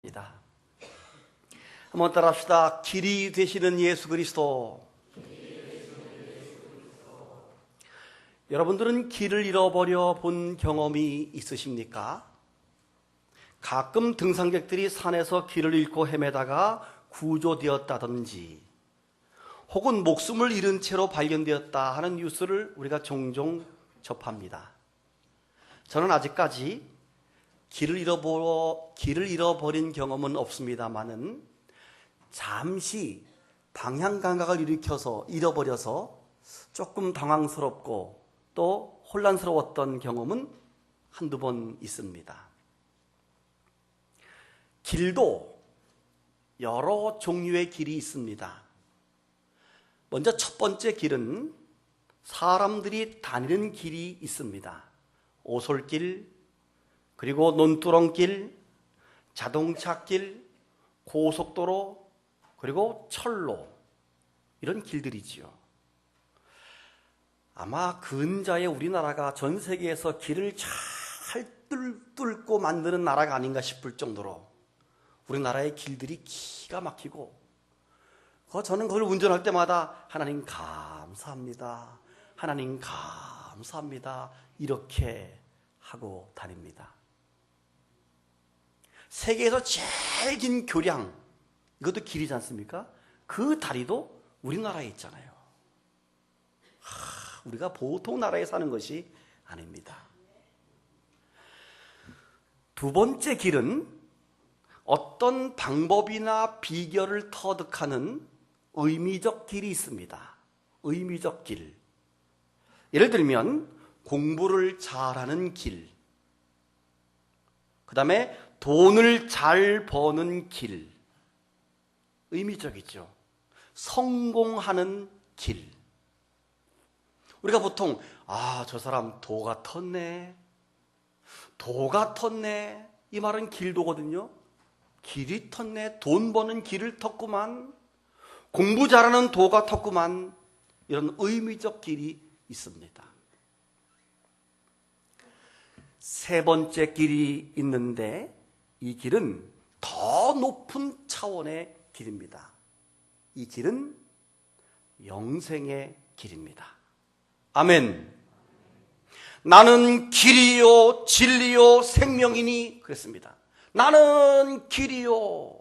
입니다. 한번 따라합시다. 길이 되시는 예수 그리스도. 여러분들은 길을 잃어버려 본 경험이 있으십니까? 가끔 등산객들이 산에서 길을 잃고 헤매다가 구조되었다든지 혹은 목숨을 잃은 채로 발견되었다 하는 뉴스를 우리가 종종 접합니다. 저는 아직까지 길을 잃어버린 경험은 없습니다만은 잠시 방향 감각을 잃어버려서 조금 당황스럽고 또 혼란스러웠던 경험은 한두 번 있습니다. 길도 여러 종류의 길이 있습니다. 먼저 첫 번째 길은 사람들이 다니는 길이 있습니다. 오솔길, 그리고 논두렁길, 자동차길, 고속도로, 그리고 철로, 이런 길들이지요. 아마 근자에 우리나라가 전 세계에서 길을 잘 뚫고 만드는 나라가 아닌가 싶을 정도로 우리나라의 길들이 기가 막히고, 저는 그걸 운전할 때마다 하나님 감사합니다, 하나님 감사합니다, 이렇게 하고 다닙니다. 세계에서 제일 긴 교량, 이것도 길이지 않습니까? 그 다리도 우리나라에 있잖아요. 우리가 보통 나라에 사는 것이 아닙니다. 두 번째 길은 어떤 방법이나 비결을 터득하는 의미적 길이 있습니다. 의미적 길. 예를 들면 공부를 잘하는 길, 그 다음에 돈을 잘 버는 길, 의미적이죠. 성공하는 길. 우리가 보통 저 사람 도가 텄네, 도가 텄네, 이 말은 길도거든요. 길이 텄네, 돈 버는 길을 텄구만, 공부 잘하는 도가 텄구만, 이런 의미적 길이 있습니다. 세 번째 길이 있는데 이 길은 더 높은 차원의 길입니다. 이 길은 영생의 길입니다. 아멘. 나는 길이요 진리요 생명이니 그랬습니다. 나는 길이요,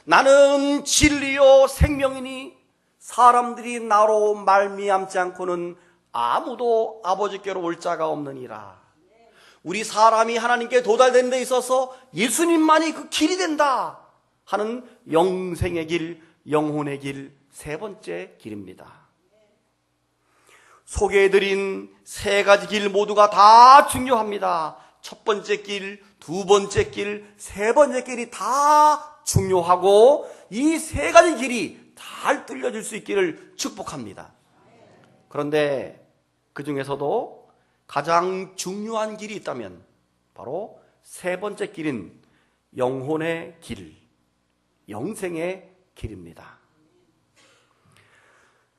나는 진리요 생명이니 사람들이 나로 말미암지 않고는 아무도 아버지께로 올 자가 없느니라. 우리 사람이 하나님께 도달되는 데 있어서 예수님만이 그 길이 된다 하는 영생의 길, 영혼의 길, 세 번째 길입니다. 소개해드린 세 가지 길 모두가 다 중요합니다. 첫 번째 길, 두 번째 길, 세 번째 길이 다 중요하고 이 세 가지 길이 잘 뚫려질 수 있기를 축복합니다. 그런데 그 중에서도 가장 중요한 길이 있다면 바로 세 번째 길인 영혼의 길, 영생의 길입니다.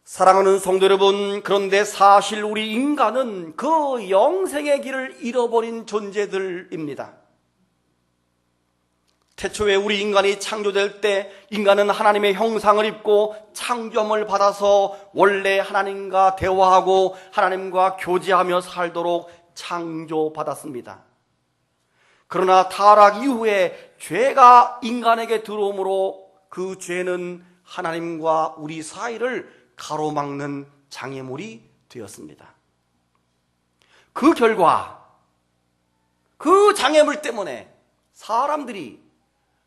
사랑하는 성도 여러분, 그런데 사실 우리 인간은 그 영생의 길을 잃어버린 존재들입니다. 태초에 우리 인간이 창조될 때 인간은 하나님의 형상을 입고 창조함을 받아서 원래 하나님과 대화하고 하나님과 교제하며 살도록 창조받았습니다. 그러나 타락 이후에 죄가 인간에게 들어오므로 그 죄는 하나님과 우리 사이를 가로막는 장애물이 되었습니다. 그 결과 그 장애물 때문에 사람들이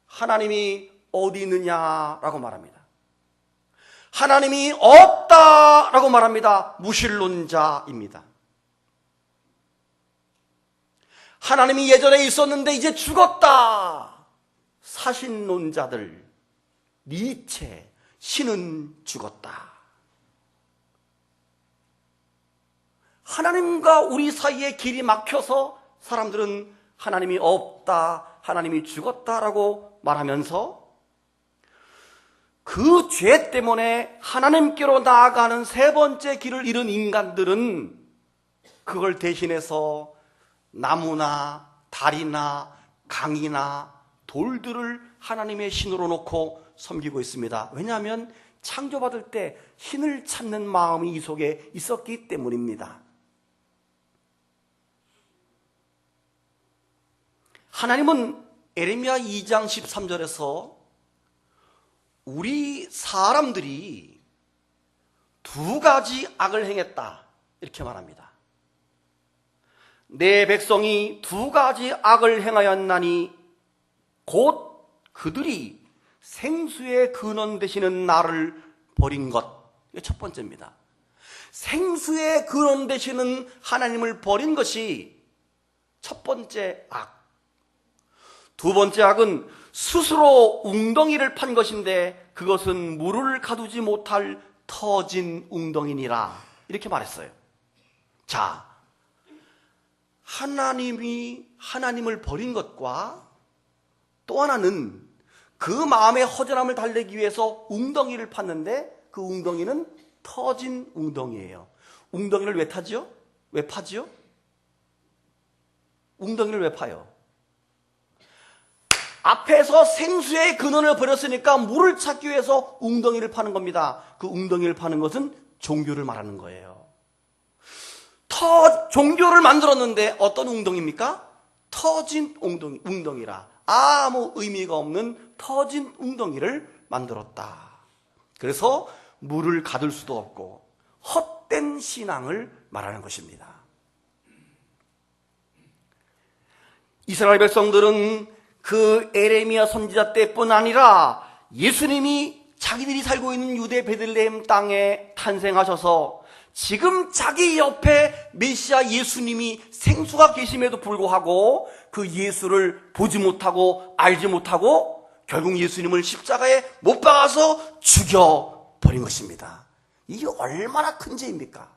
하나님이 어디 있느냐라고 말합니다. 하나님이 없다라고 말합니다. 무신론자입니다. 하나님이 예전에 있었는데 이제 죽었다. 사신론자들, 니체, 신은 죽었다. 하나님과 우리 사이에 길이 막혀서 사람들은 하나님이 없다, 하나님이 죽었다라고 말하면서 그 죄 때문에 하나님께로 나아가는 세 번째 길을 잃은 인간들은 그걸 대신해서 나무나 달이나 강이나 돌들을 하나님의 신으로 놓고 섬기고 있습니다. 왜냐하면 창조받을 때 신을 찾는 마음이 이 속에 있었기 때문입니다. 하나님은 에레미야 2장 13절에서 우리 사람들이 두 가지 악을 행했다 이렇게 말합니다. 내 백성이 두 가지 악을 행하였나니 곧 그들이 생수의 근원 되시는 나를 버린 것. 이게 첫 번째입니다. 생수의 근원 되시는 하나님을 버린 것이 첫 번째 악. 두 번째 악은 스스로 웅덩이를 판 것인데 그것은 물을 가두지 못할 터진 웅덩이니라 이렇게 말했어요. 자, 하나님이 하나님을 버린 것과 또 하나는 그 마음의 허전함을 달래기 위해서 웅덩이를 팠는데 그 웅덩이는 터진 웅덩이예요. 웅덩이를 왜 타죠? 왜 파지요? 웅덩이를 왜 파요? 앞에서 생수의 근원을 버렸으니까 물을 찾기 위해서 웅덩이를 파는 겁니다. 그 웅덩이를 파는 것은 종교를 말하는 거예요. 종교를 만들었는데 어떤 웅덩이입니까? 터진 웅덩이라. 아무 의미가 없는 터진 웅덩이를 만들었다. 그래서 물을 가둘 수도 없고 헛된 신앙을 말하는 것입니다. 이스라엘 백성들은 그 에레미야 선지자 때뿐 아니라 예수님이 자기들이 살고 있는 유대 베들레헴 땅에 탄생하셔서 지금 자기 옆에 메시아 예수님이 생수가 계심에도 불구하고 그 예수를 보지 못하고 알지 못하고 결국 예수님을 십자가에 못 박아서 죽여버린 것입니다. 이게 얼마나 큰 죄입니까?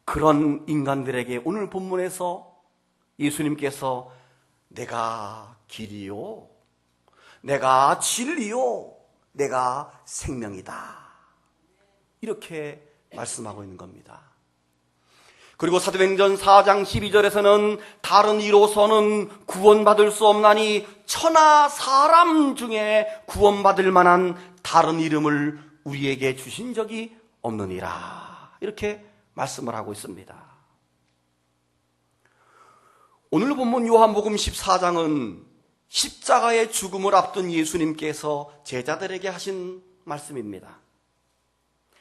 그런 인간들에게 오늘 본문에서 예수님께서 내가 길이요, 내가 진리요, 내가 생명이다 이렇게 말씀하고 있는 겁니다. 그리고 사도행전 4장 12절에서는 다른 이로서는 구원받을 수 없나니 천하 사람 중에 구원받을 만한 다른 이름을 우리에게 주신 적이 없느니라 이렇게 말씀을 하고 있습니다. 오늘 본문 요한복음 14장은 십자가의 죽음을 앞둔 예수님께서 제자들에게 하신 말씀입니다.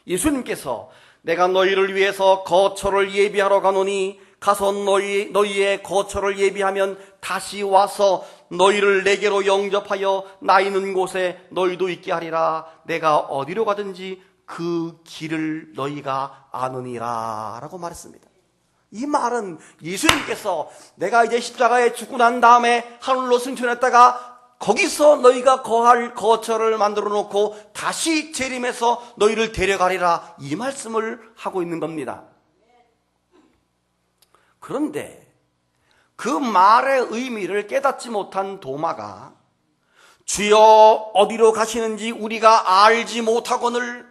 예수님께서 내가 너희를 위해서 거처를 예비하러 가노니 가서 너희의 거처를 예비하면 다시 와서 너희를 내게로 영접하여 나 있는 곳에 너희도 있게 하리라. 내가 어디로 가든지 그 길을 너희가 아느니라 라고 말했습니다. 이 말은 예수님께서 내가 이제 십자가에 죽고 난 다음에 하늘로 승천했다가 거기서 너희가 거할 거처를 만들어 놓고 다시 재림해서 너희를 데려가리라 이 말씀을 하고 있는 겁니다. 그런데 그 말의 의미를 깨닫지 못한 도마가 주여 어디로 가시는지 우리가 알지 못하거늘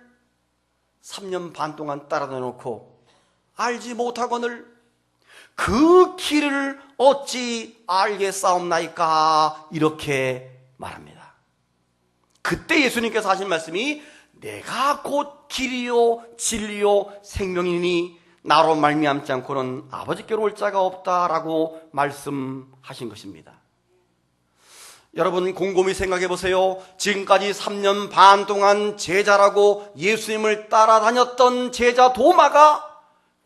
3년 반 동안 따라다 놓고 알지 못하거늘 그 길을 어찌 알겠사옵나이까 이렇게 말합니다. 그때 예수님께서 하신 말씀이 내가 곧 길이요 진리요 생명이니 나로 말미암지 않고는 아버지께로 올 자가 없다라고 말씀하신 것입니다. 여러분 곰곰이 생각해 보세요. 지금까지 3년 반 동안 제자라고 예수님을 따라다녔던 제자 도마가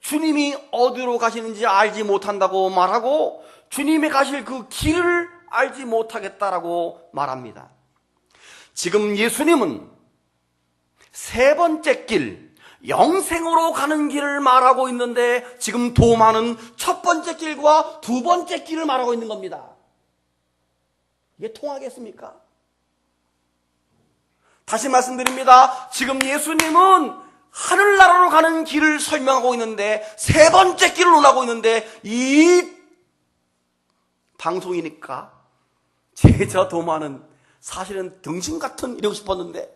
주님이 어디로 가시는지 알지 못한다고 말하고 주님이 가실 그 길을 알지 못하겠다라고 말합니다. 지금 예수님은 세 번째 길, 영생으로 가는 길을 말하고 있는데 지금 도마는 첫 번째 길과 두 번째 길을 말하고 있는 겁니다. 이게 통하겠습니까? 다시 말씀드립니다. 지금 예수님은 하늘나라로 가는 길을 설명하고 있는데 세 번째 길을 논하고 있는데 이 방송이니까 제자 도마는 사실은 등신 같은 이러고 싶었는데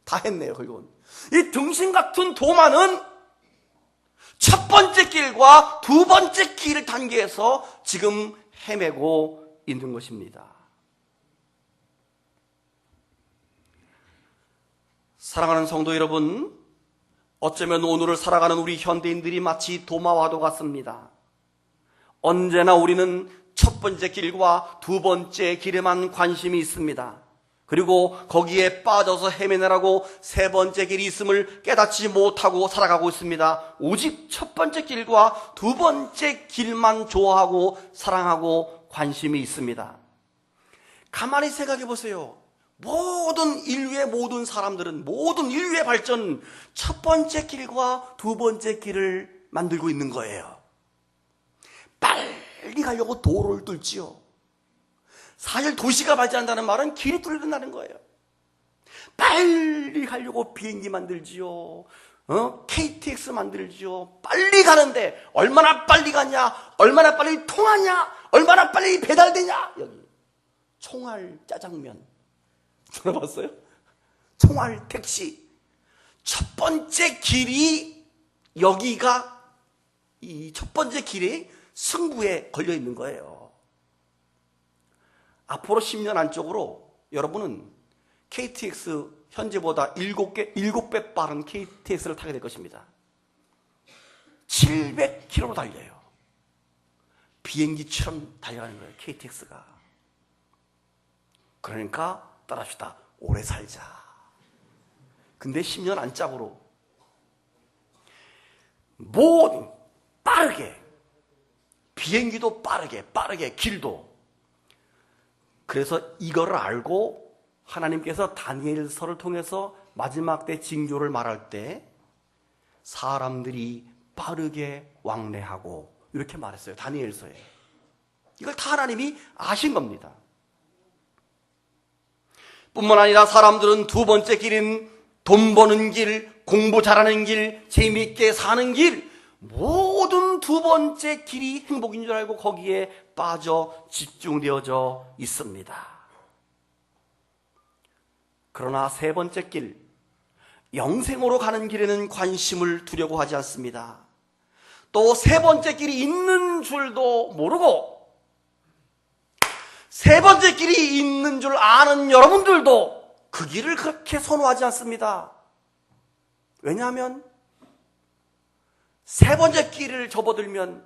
다 했네요. 결국은 이 등신 같은 도마는 첫 번째 길과 두 번째 길 단계에서 지금 헤매고 있는 것입니다. 사랑하는 성도 여러분, 어쩌면 오늘을 살아가는 우리 현대인들이 마치 도마와도 같습니다. 언제나 우리는 첫 번째 길과 두 번째 길에만 관심이 있습니다. 그리고 거기에 빠져서 헤매느라고 세 번째 길이 있음을 깨닫지 못하고 살아가고 있습니다. 오직 첫 번째 길과 두 번째 길만 좋아하고 사랑하고 관심이 있습니다. 가만히 생각해 보세요. 모든 인류의 모든 사람들은, 모든 인류의 발전은 첫 번째 길과 두 번째 길을 만들고 있는 거예요. 빨리 가려고 도로를 뚫지요. 사실 도시가 발전한다는 말은 길이 뚫린다는 거예요. 빨리 가려고 비행기 만들지요. KTX 만들지요. 빨리 가는데 얼마나 빨리 가냐, 얼마나 빨리 통하냐, 얼마나 빨리 배달되냐. 여기 총알 짜장면 들어봤어요? 총알 택시. 첫 번째 길이, 여기가 이 첫 번째 길이 승부에 걸려 있는 거예요. 앞으로 10년 안쪽으로 여러분은 KTX 현재보다 7배 빠른 KTX를 타게 될 것입니다. 700km로 달려요. 비행기처럼 달려가는 거예요, KTX가. 그러니까 따라합시다. 오래 살자. 근데 10년 안짝으로 모든 빠르게, 비행기도 빠르게 길도. 그래서 이거를 알고 하나님께서 다니엘서를 통해서 마지막 때 징조를 말할 때 사람들이 빠르게 왕래하고 이렇게 말했어요. 다니엘서에. 이걸 다 하나님이 아신 겁니다. 뿐만 아니라 사람들은 두 번째 길인 돈 버는 길, 공부 잘하는 길, 재미있게 사는 길, 모든 두 번째 길이 행복인 줄 알고 거기에 빠져 집중되어져 있습니다. 그러나 세 번째 길, 영생으로 가는 길에는 관심을 두려고 하지 않습니다. 또 세 번째 길이 있는 줄도 모르고 세 번째 길이 있는 줄 아는 여러분들도 그 길을 그렇게 선호하지 않습니다. 왜냐하면 세 번째 길을 접어들면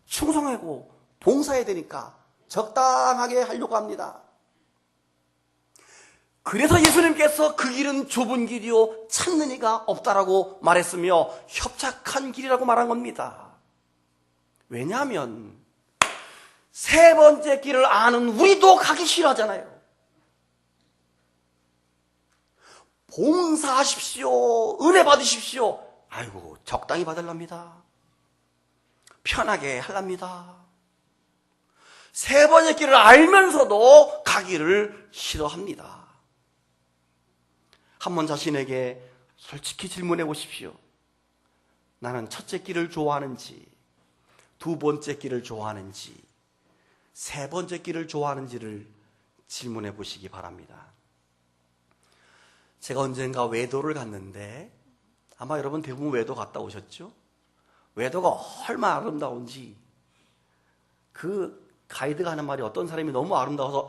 충성하고 봉사해야 되니까 적당하게 하려고 합니다. 그래서 예수님께서 그 길은 좁은 길이요 찾는 이가 없다라고 말했으며 협착한 길이라고 말한 겁니다. 왜냐하면 세 번째 길을 아는 우리도 가기 싫어하잖아요. 봉사하십시오, 은혜 받으십시오. 아이고, 적당히 받으랍니다. 편하게 하랍니다. 세 번째 길을 알면서도 가기를 싫어합니다. 한번 자신에게 솔직히 질문해 보십시오. 나는 첫째 길을 좋아하는지, 두 번째 길을 좋아하는지, 세 번째 길을 좋아하는지를 질문해 보시기 바랍니다. 제가 언젠가 외도를 갔는데 아마 여러분 대부분 외도 갔다 오셨죠? 외도가 얼마나 아름다운지 그 가이드가 하는 말이 어떤 사람이 너무 아름다워서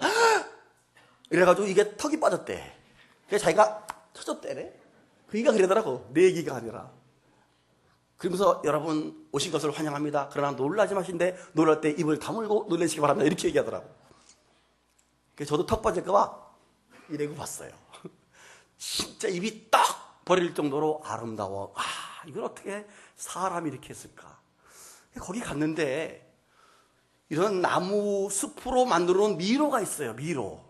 이래가지고 이게 턱이 빠졌대. 그래서 자기가 터졌대래. 그이가 그러더라고. 내 얘기가 아니라. 그러면서 여러분 오신 것을 환영합니다. 그러나 놀라지 마신데 놀랄 때 입을 다물고 놀라시기 바랍니다. 이렇게 얘기하더라고. 그래서 저도 턱 빠질까봐 이래고 봤어요. 진짜 입이 딱 버릴 정도로 아름다워. 이걸 어떻게 사람이 이렇게 했을까? 거기 갔는데 이런 나무 숲으로 만들어 놓은 미로가 있어요. 미로.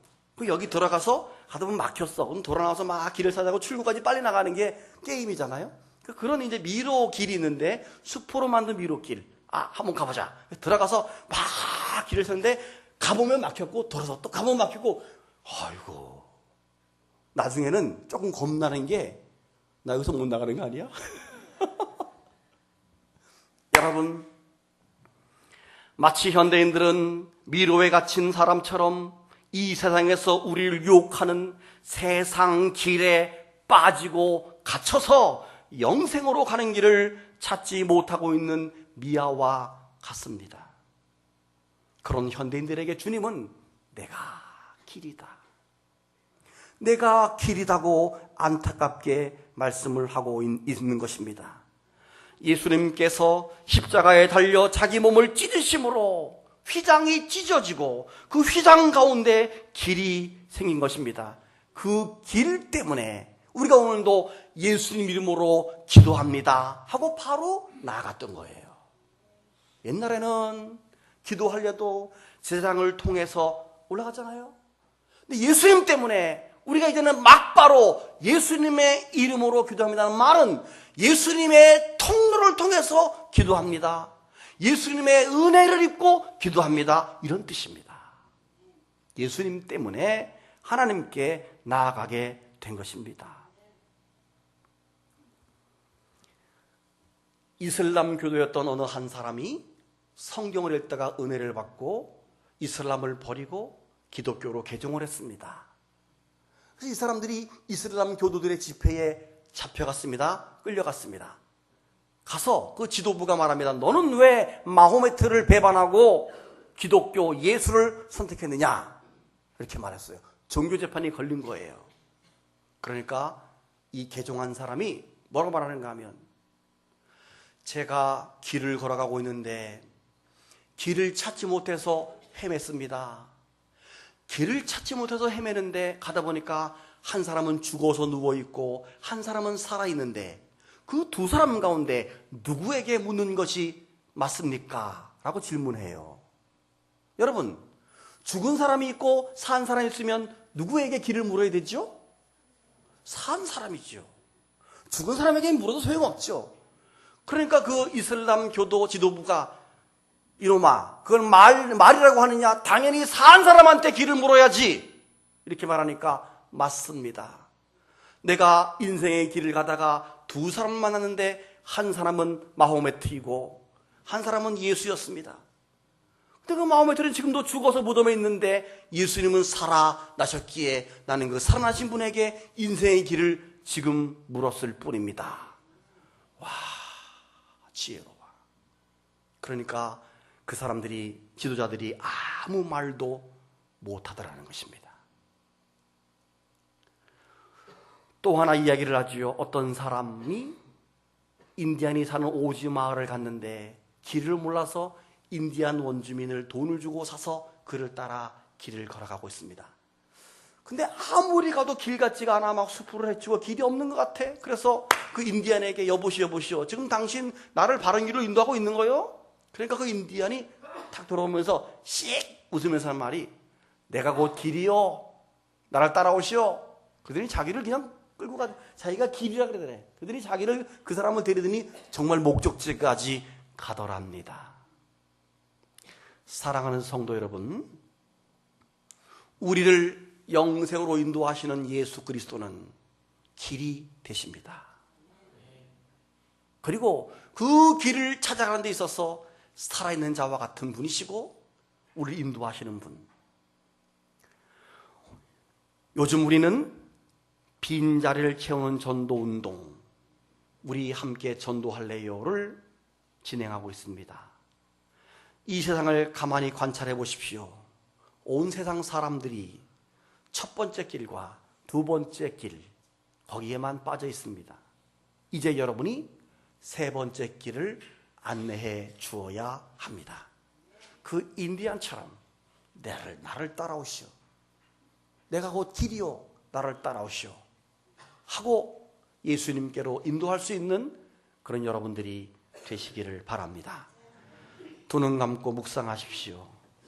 여기 들어가서 가다 보면 막혔어. 그럼 돌아 나와서 막 길을 찾아가고 출구까지 빨리 나가는 게 게임이잖아요. 그런 이제 미로 길이 있는데 숲으로 만든 미로길. 한번 가보자. 들어가서 막 길을 섰는데 가보면 막혔고 돌아서 또 가보면 막혔고. 아이고. 나중에는 조금 겁나는 게 나 여기서 못 나가는 거 아니야? 여러분, 마치 현대인들은 미로에 갇힌 사람처럼 이 세상에서 우리를 유혹하는 세상 길에 빠지고 갇혀서 영생으로 가는 길을 찾지 못하고 있는 미아와 같습니다. 그런 현대인들에게 주님은 내가 길이다, 내가 길이다고 안타깝게 말씀을 하고 있는 것입니다. 예수님께서 십자가에 달려 자기 몸을 찢으심으로 휘장이 찢어지고 그 휘장 가운데 길이 생긴 것입니다. 그 길 때문에 우리가 오늘도 예수님 이름으로 기도합니다 하고 바로 나아갔던 거예요. 옛날에는 기도하려도 제사장을 통해서 올라가잖아요. 근데 예수님 때문에 우리가 이제는 막바로 예수님의 이름으로 기도합니다는 말은 예수님의 통로를 통해서 기도합니다, 예수님의 은혜를 입고 기도합니다, 이런 뜻입니다. 예수님 때문에 하나님께 나아가게 된 것입니다. 이슬람 교도였던 어느 한 사람이 성경을 읽다가 은혜를 받고 이슬람을 버리고 기독교로 개종을 했습니다. 그래서 이 사람들이 이슬람 교도들의 집회에 잡혀갔습니다. 끌려갔습니다. 가서 그 지도부가 말합니다. 너는 왜 마호메트를 배반하고 기독교 예수를 선택했느냐? 이렇게 말했어요. 종교재판이 걸린 거예요. 그러니까 이 개종한 사람이 뭐라고 말하는가 하면, 제가 길을 걸어가고 있는데 길을 찾지 못해서 헤맸습니다. 길을 찾지 못해서 헤매는데 가다 보니까 한 사람은 죽어서 누워있고 한 사람은 살아있는데 그 두 사람 가운데 누구에게 묻는 것이 맞습니까? 라고 질문해요. 여러분, 죽은 사람이 있고 산 사람이 있으면 누구에게 길을 물어야 되죠? 산 사람이죠. 죽은 사람에게 물어도 소용없죠. 그러니까 그 이슬람 교도 지도부가, 이놈아, 그걸 말이라고 하느냐? 당연히 산 사람한테 길을 물어야지. 이렇게 말하니까, 맞습니다. 내가 인생의 길을 가다가 두 사람 만났는데 한 사람은 마호메트이고 한 사람은 예수였습니다. 근데 그 마호메트는 지금도 죽어서 무덤에 있는데 예수님은 살아나셨기에 나는 그 살아나신 분에게 인생의 길을 지금 물었을 뿐입니다. 와, 지혜로워. 그러니까 그 사람들이, 지도자들이 아무 말도 못하더라는 것입니다. 또 하나 이야기를 하지요. 어떤 사람이 인디안이 사는 오지 마을을 갔는데 길을 몰라서 인디안 원주민을 돈을 주고 사서 그를 따라 길을 걸어가고 있습니다. 근데 아무리 가도 길 같지가 않아. 막 숲으로 헤치고 길이 없는 것 같아. 그래서 그 인디안에게 여보시오, 지금 당신 나를 바른 길로 인도하고 있는 거요? 그러니까 그 인디안이 탁 돌아오면서 씩 웃으면서 한 말이, 내가 곧 길이요, 나를 따라오시오. 그들이 자기를 그냥 끌고 가, 자기가 길이라 그러더래. 그들이 자기를, 그 사람을 데리더니 정말 목적지까지 가더랍니다. 사랑하는 성도 여러분, 우리를 영생으로 인도하시는 예수 그리스도는 길이 되십니다. 그리고 그 길을 찾아가는 데 있어서 살아있는 자와 같은 분이시고 우리를 인도하시는 분. 요즘 우리는 빈자리를 채우는 전도운동, 우리 함께 전도할래요를 진행하고 있습니다. 이 세상을 가만히 관찰해 보십시오. 온 세상 사람들이 첫 번째 길과 두 번째 길, 거기에만 빠져 있습니다. 이제 여러분이 세 번째 길을 안내해 주어야 합니다. 그 인디안처럼 나를 따라오시오, 내가 곧 길이요, 나를 따라오시오 하고 예수님께로 인도할 수 있는 그런 여러분들이 되시기를 바랍니다. 두 눈 감고 묵상하십시오.